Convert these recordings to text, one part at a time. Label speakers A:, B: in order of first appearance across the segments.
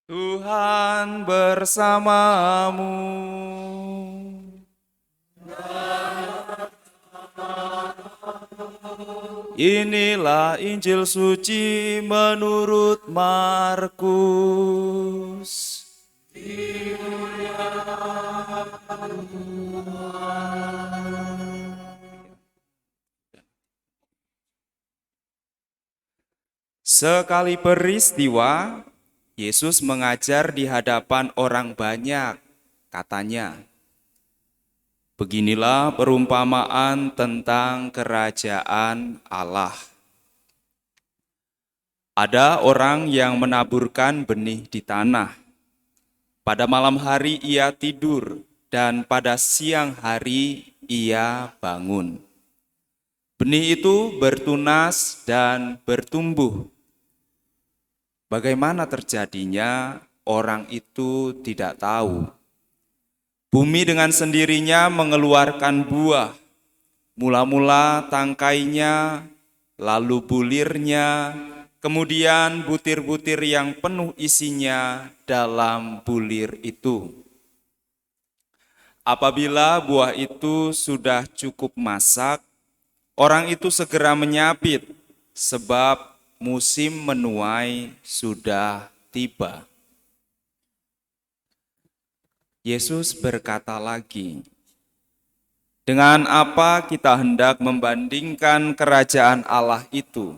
A: Tuhan bersamamu. Inilah Injil suci menurut Markus. Sekali peristiwa, Yesus mengajar di hadapan orang banyak. Katanya, beginilah perumpamaan tentang kerajaan Allah. Ada orang yang menaburkan benih di tanah. Pada malam hari ia tidur, dan pada siang hari ia bangun. Benih itu bertunas dan bertumbuh. Bagaimana terjadinya, orang itu tidak tahu. Bumi dengan sendirinya mengeluarkan buah. Mula-mula tangkainya, lalu bulirnya, kemudian butir-butir yang penuh isinya dalam bulir itu. Apabila buah itu sudah cukup masak, orang itu segera menyapit, sebab musim menuai sudah tiba. Yesus berkata lagi, dengan apa kita hendak membandingkan kerajaan Allah itu?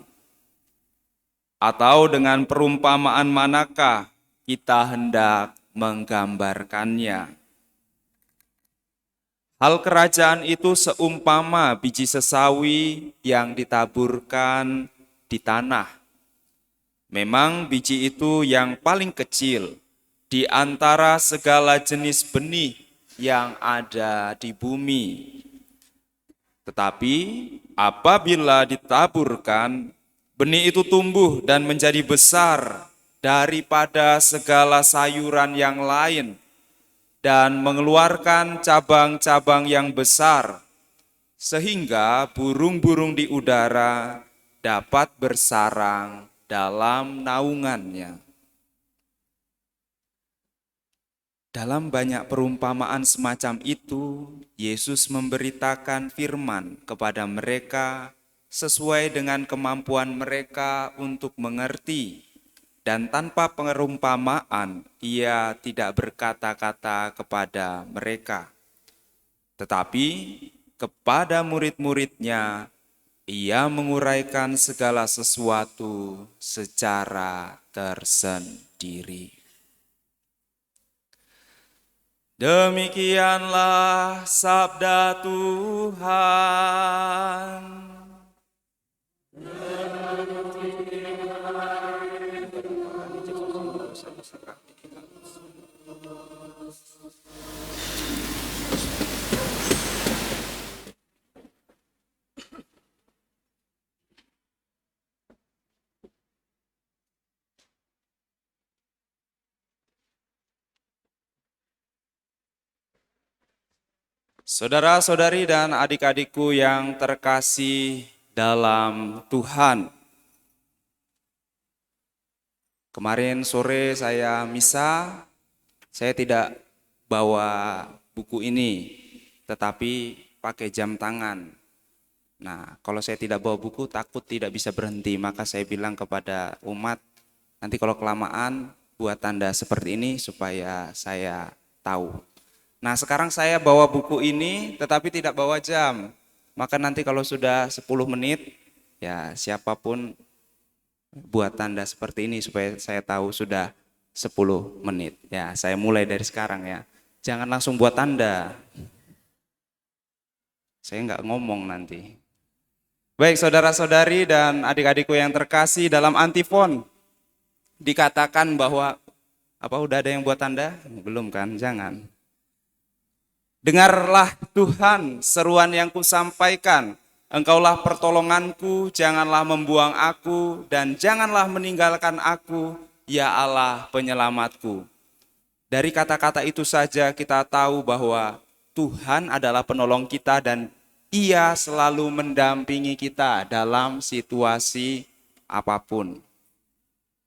A: Atau dengan perumpamaan manakah kita hendak menggambarkannya? Hal kerajaan itu seumpama biji sesawi yang ditaburkan di tanah. Memang biji itu yang paling kecil di antara segala jenis benih yang ada di bumi. Tetapi apabila ditaburkan, benih itu tumbuh dan menjadi besar daripada segala sayuran yang lain dan mengeluarkan cabang-cabang yang besar, sehingga burung-burung di udara dapat bersarang dalam naungannya. Dalam banyak perumpamaan semacam itu, Yesus memberitakan firman kepada mereka sesuai dengan kemampuan mereka untuk mengerti. Dan tanpa perumpamaan, ia tidak berkata-kata kepada mereka. Tetapi kepada murid-muridnya, ia menguraikan segala sesuatu secara tersendiri. Demikianlah sabda Tuhan. Saudara-saudari dan adik-adikku yang terkasih dalam Tuhan. Kemarin sore saya misa, saya tidak bawa buku ini, tetapi pakai jam tangan. Nah, kalau saya tidak bawa buku, takut tidak bisa berhenti, maka saya bilang kepada umat, nanti kalau kelamaan buat tanda seperti ini supaya saya tahu. Nah, sekarang saya bawa buku ini tetapi tidak bawa jam. Maka nanti kalau sudah 10 menit, ya siapapun buat tanda seperti ini supaya saya tahu sudah 10 menit. Ya, saya mulai dari sekarang ya. Jangan langsung buat tanda. Saya nggak ngomong nanti. Baik saudara-saudari dan adik-adikku yang terkasih, dalam antifon dikatakan bahwa, apa udah ada yang buat tanda? Belum kan? Jangan. Dengarlah Tuhan seruan yang kusampaikan, Engkaulah pertolonganku, janganlah membuang aku, dan janganlah meninggalkan aku, ya Allah penyelamatku. Dari kata-kata itu saja kita tahu bahwa Tuhan adalah penolong kita dan Ia selalu mendampingi kita dalam situasi apapun.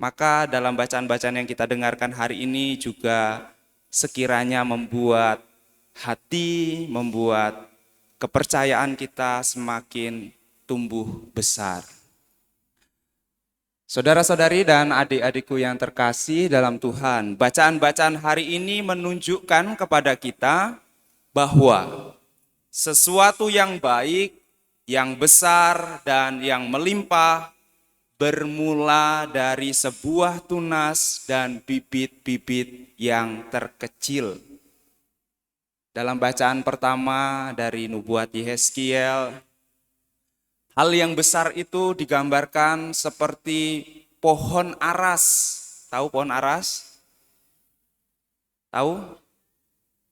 A: Maka dalam bacaan-bacaan yang kita dengarkan hari ini juga sekiranya membuat hati, membuat kepercayaan kita semakin tumbuh besar. Saudara-saudari dan adik-adikku yang terkasih dalam Tuhan, bacaan-bacaan hari ini menunjukkan kepada kita bahwa sesuatu yang baik, yang besar, dan yang melimpah bermula dari sebuah tunas dan bibit-bibit yang terkecil. Dalam bacaan pertama dari nubuat Yehezkiel, hal yang besar itu digambarkan seperti pohon aras. Tahu pohon aras? Tahu?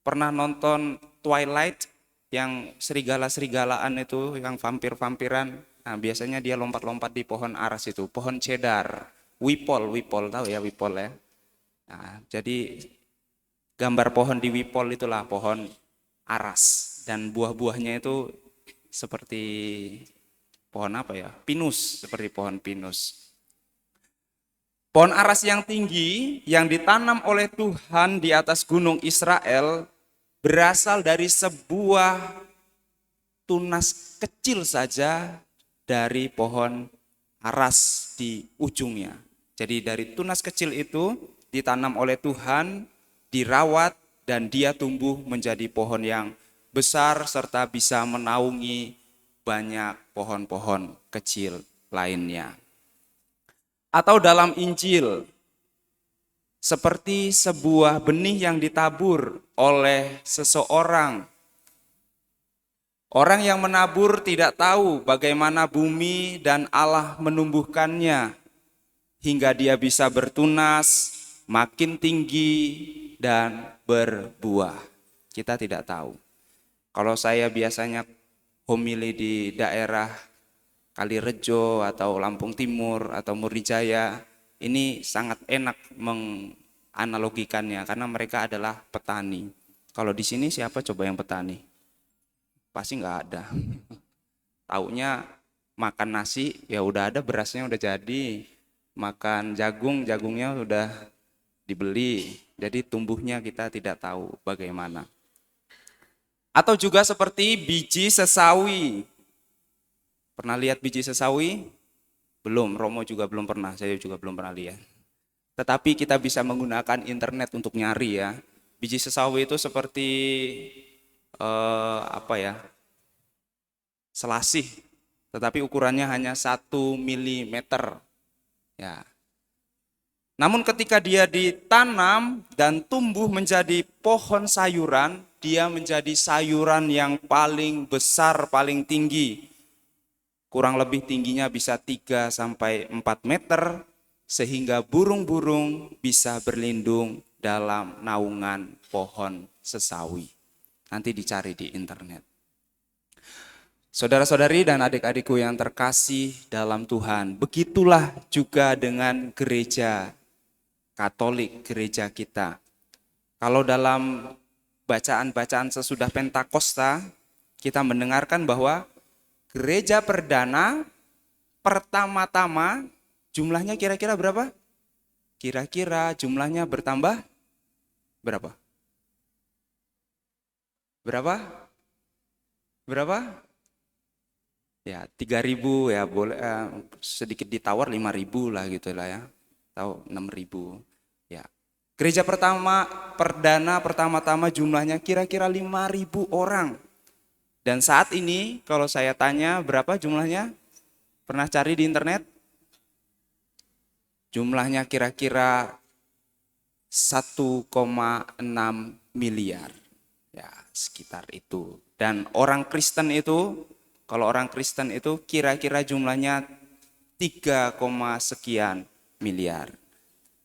A: Pernah nonton Twilight yang serigala-serigalaan itu, yang vampir-vampiran? Nah, biasanya dia lompat-lompat di pohon aras itu, pohon cedar, wipol tahu ya wipol ya. Nah, jadi gambar pohon di wipol itulah pohon aras, dan buah-buahnya itu seperti pohon apa ya? Pinus, seperti pohon pinus. Pohon aras yang tinggi yang ditanam oleh Tuhan di atas gunung Israel berasal dari sebuah tunas kecil saja dari pohon aras di ujungnya. Jadi dari tunas kecil itu ditanam oleh Tuhan, dirawat, dan dia tumbuh menjadi pohon yang besar serta bisa menaungi banyak pohon-pohon kecil lainnya. Atau dalam Injil, seperti sebuah benih yang ditabur oleh seseorang. Orang yang menabur tidak tahu bagaimana bumi dan Allah menumbuhkannya hingga dia bisa bertunas, makin tinggi, dan berbuah. Kita tidak tahu. Kalau saya biasanya homili di daerah Kalirejo atau Lampung Timur atau Murijaya, ini sangat enak menganalogikannya karena mereka adalah petani. Kalau di sini siapa coba yang petani? Pasti nggak ada. Taunya makan nasi, ya udah ada berasnya udah jadi. Makan jagung, jagungnya udah dibeli. Jadi tumbuhnya kita tidak tahu bagaimana. Atau juga seperti biji sesawi. Pernah lihat biji sesawi? Belum, Romo juga belum pernah, saya juga belum pernah lihat. Tetapi kita bisa menggunakan internet untuk nyari ya. Biji sesawi itu seperti selasih, tetapi ukurannya hanya 1 milimeter. Ya. Namun ketika dia ditanam dan tumbuh menjadi pohon sayuran, dia menjadi sayuran yang paling besar, paling tinggi. Kurang lebih tingginya bisa 3-4 meter, sehingga burung-burung bisa berlindung dalam naungan pohon sesawi. Nanti dicari di internet. Saudara-saudari dan adik-adikku yang terkasih dalam Tuhan, begitulah juga dengan gereja Katolik, gereja kita. Kalau dalam bacaan-bacaan sesudah Pentakosta, kita mendengarkan bahwa gereja perdana pertama-tama jumlahnya kira-kira berapa? Kira-kira jumlahnya bertambah berapa? Berapa? Ya 3.000 ya, boleh sedikit ditawar 5.000 lah gitu lah ya. Atau 6.000. Ya. Gereja perdana pertama-tama jumlahnya kira-kira 5.000 orang. Dan saat ini kalau saya tanya berapa jumlahnya? Pernah cari di internet? Jumlahnya kira-kira 1,6 miliar. Ya, sekitar itu. Dan orang Kristen itu, kalau orang Kristen itu kira-kira jumlahnya 3, sekian miliar.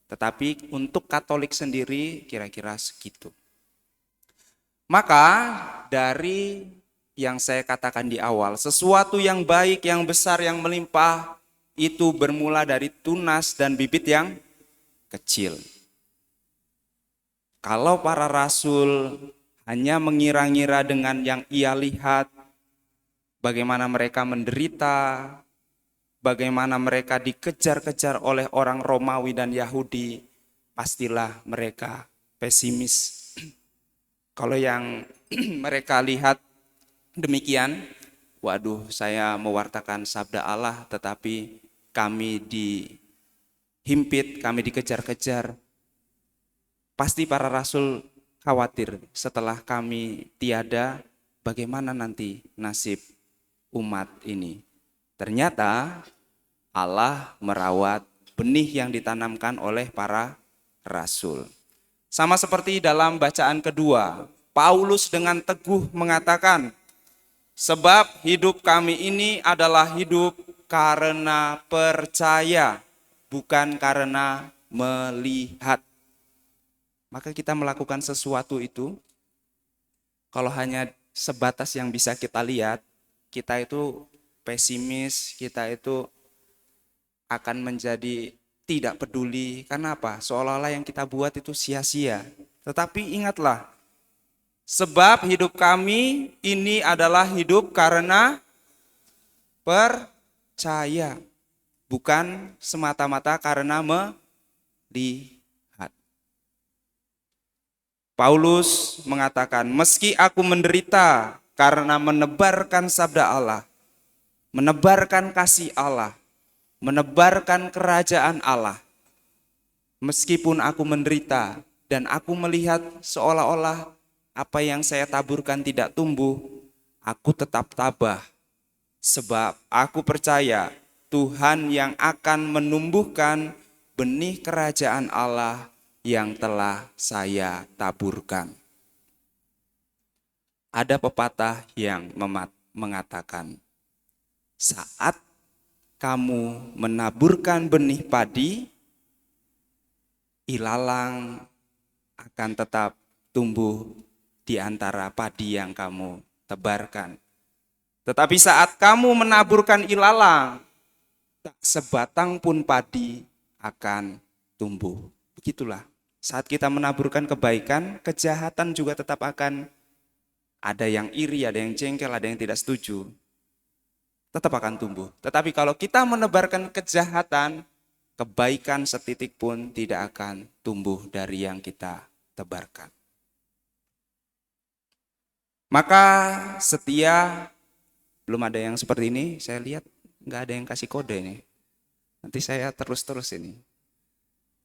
A: Tetapi untuk Katolik sendiri kira-kira segitu. Maka dari yang saya katakan di awal, sesuatu yang baik, yang besar, yang melimpah, itu bermula dari tunas dan bibit yang kecil. Kalau para rasul hanya mengira-ngira dengan yang ia lihat, bagaimana mereka menderita, bagaimana mereka dikejar-kejar oleh orang Romawi dan Yahudi, pastilah mereka pesimis. Kalau yang mereka lihat demikian, waduh, saya mewartakan sabda Allah tetapi kami dihimpit, kami dikejar-kejar. Pasti para rasul khawatir setelah kami tiada, bagaimana nanti nasib umat ini. Ternyata Allah merawat benih yang ditanamkan oleh para rasul. Sama seperti dalam bacaan kedua, Paulus dengan teguh mengatakan, sebab hidup kami ini adalah hidup karena percaya, bukan karena melihat. Maka kita melakukan sesuatu itu, kalau hanya sebatas yang bisa kita lihat, kita itu pesimis, kita itu akan menjadi tidak peduli. Karena apa? Seolah-olah yang kita buat itu sia-sia. Tetapi ingatlah, sebab hidup kami ini adalah hidup karena percaya, bukan semata-mata karena melihat. Paulus mengatakan, meski aku menderita karena menebarkan sabda Allah, menebarkan kasih Allah, menebarkan kerajaan Allah. Meskipun aku menderita dan aku melihat seolah-olah apa yang saya taburkan tidak tumbuh, aku tetap tabah. Sebab aku percaya Tuhan yang akan menumbuhkan benih kerajaan Allah yang telah saya taburkan. Ada pepatah yang mengatakan, saat kamu menaburkan benih padi, ilalang akan tetap tumbuh di antara padi yang kamu tebarkan. Tetapi saat kamu menaburkan ilalang, tak sebatang pun padi akan tumbuh. Begitulah, saat kita menaburkan kebaikan, kejahatan juga tetap akan ada yang iri, ada yang jengkel, ada yang tidak setuju. Tetap akan tumbuh. Tetapi kalau kita menebarkan kejahatan, kebaikan setitik pun tidak akan tumbuh dari yang kita tebarkan. Maka setia, belum ada yang seperti ini, saya lihat nggak ada yang kasih kode ini. Nanti saya terus ini.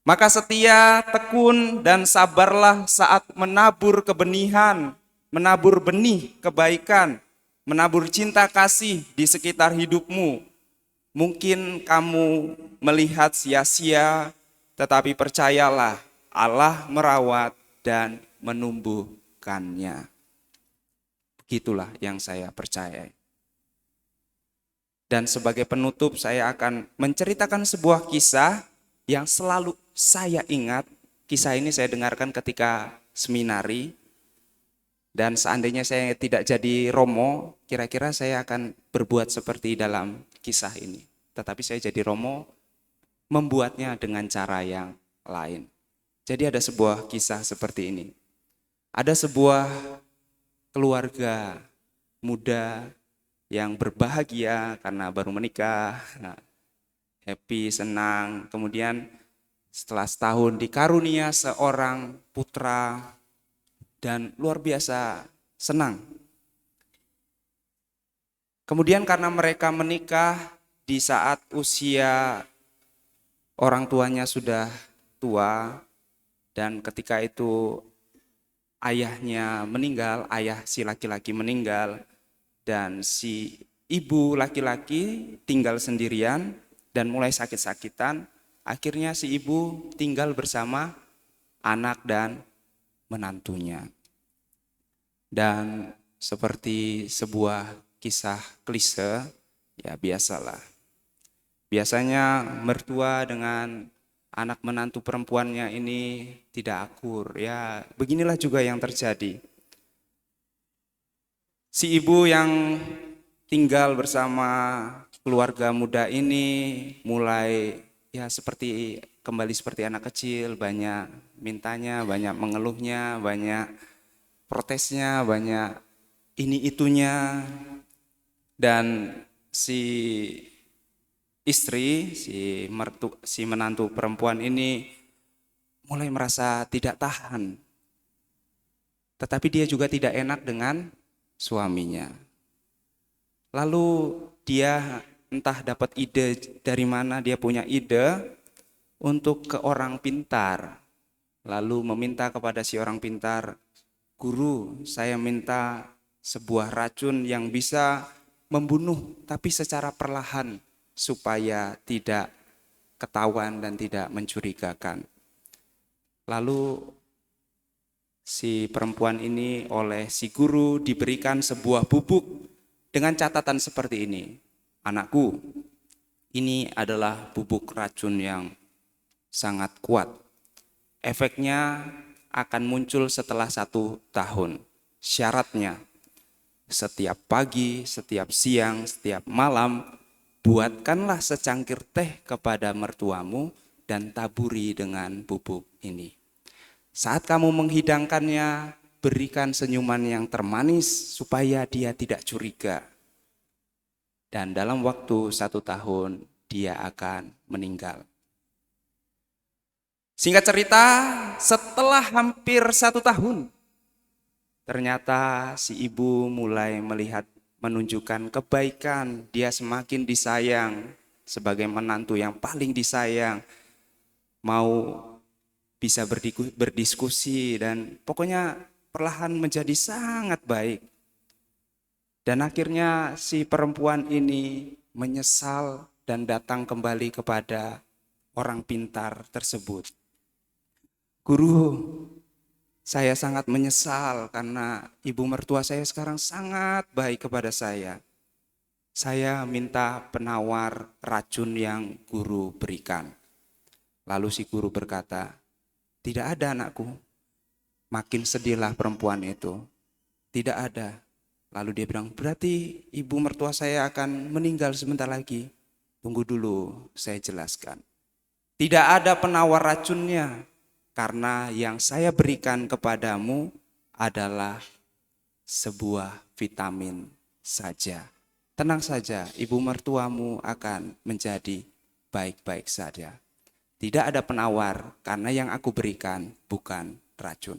A: Maka setia, tekun, dan sabarlah saat menabur kebenihan, menabur benih kebaikan, menabur cinta kasih di sekitar hidupmu. Mungkin kamu melihat sia-sia, tetapi percayalah Allah merawat dan menumbuhkannya. Begitulah yang saya percaya. Dan sebagai penutup saya akan menceritakan sebuah kisah yang selalu saya ingat. Kisah ini saya dengarkan ketika seminari. Dan seandainya saya tidak jadi Romo, kira-kira saya akan berbuat seperti dalam kisah ini. Tetapi saya jadi Romo, membuatnya dengan cara yang lain. Jadi ada sebuah kisah seperti ini. Ada sebuah keluarga muda yang berbahagia karena baru menikah, happy, senang. Kemudian setelah setahun dikarunia seorang putra, dan luar biasa senang. Kemudian karena mereka menikah di saat usia orang tuanya sudah tua, dan ketika itu ayahnya meninggal, ayah si laki-laki meninggal, dan si ibu laki-laki tinggal sendirian dan mulai sakit-sakitan. Akhirnya si ibu tinggal bersama anak dan menantunya. Dan seperti sebuah kisah klise, ya biasalah. Biasanya mertua dengan anak menantu perempuannya ini tidak akur. Ya, beginilah juga yang terjadi. Si ibu yang tinggal bersama keluarga muda ini mulai kembali seperti anak kecil, banyak mintanya, banyak mengeluhnya, banyak protesnya, banyak ini itunya. Dan si istri, si menantu perempuan ini mulai merasa tidak tahan. Tetapi dia juga tidak enak dengan suaminya. Lalu dia entah dapat ide dari mana, dia punya ide untuk ke orang pintar. Lalu meminta kepada si orang pintar, "Guru, saya minta sebuah racun yang bisa membunuh tapi secara perlahan supaya tidak ketahuan dan tidak mencurigakan." Lalu si perempuan ini oleh si guru diberikan sebuah bubuk dengan catatan seperti ini. "Anakku, ini adalah bubuk racun yang sangat kuat. Efeknya akan muncul setelah 1 tahun. Syaratnya, setiap pagi, setiap siang, setiap malam, buatkanlah secangkir teh kepada mertuamu dan taburi dengan bubuk ini. Saat kamu menghidangkannya, berikan senyuman yang termanis supaya dia tidak curiga. Dan dalam waktu 1 tahun, dia akan meninggal." Singkat cerita, setelah hampir 1 tahun, ternyata si ibu mulai melihat menunjukkan kebaikan. Dia semakin disayang sebagai menantu yang paling disayang. Mau bisa berdiskusi dan pokoknya perlahan menjadi sangat baik. Dan akhirnya si perempuan ini menyesal dan datang kembali kepada orang pintar tersebut. "Guru, saya sangat menyesal karena ibu mertua saya sekarang sangat baik kepada saya. Saya minta penawar racun yang guru berikan." Lalu si guru berkata, "Tidak ada, anakku." Makin sedihlah perempuan itu. "Tidak ada." Lalu dia bilang, "Berarti ibu mertua saya akan meninggal sebentar lagi." "Tunggu dulu, saya jelaskan. Tidak ada penawar racunnya, karena yang saya berikan kepadamu adalah sebuah vitamin saja. Tenang saja, ibu mertuamu akan menjadi baik-baik saja. Tidak ada penawar, karena yang aku berikan bukan racun."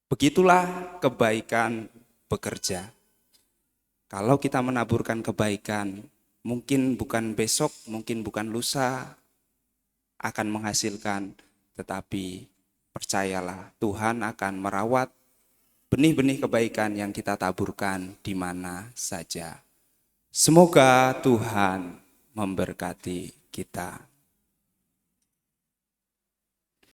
A: Begitulah kebaikan bekerja. Kalau kita menaburkan kebaikan, mungkin bukan besok, mungkin bukan lusa akan menghasilkan, tetapi percayalah Tuhan akan merawat benih-benih kebaikan yang kita taburkan di mana saja. Semoga Tuhan memberkati kita.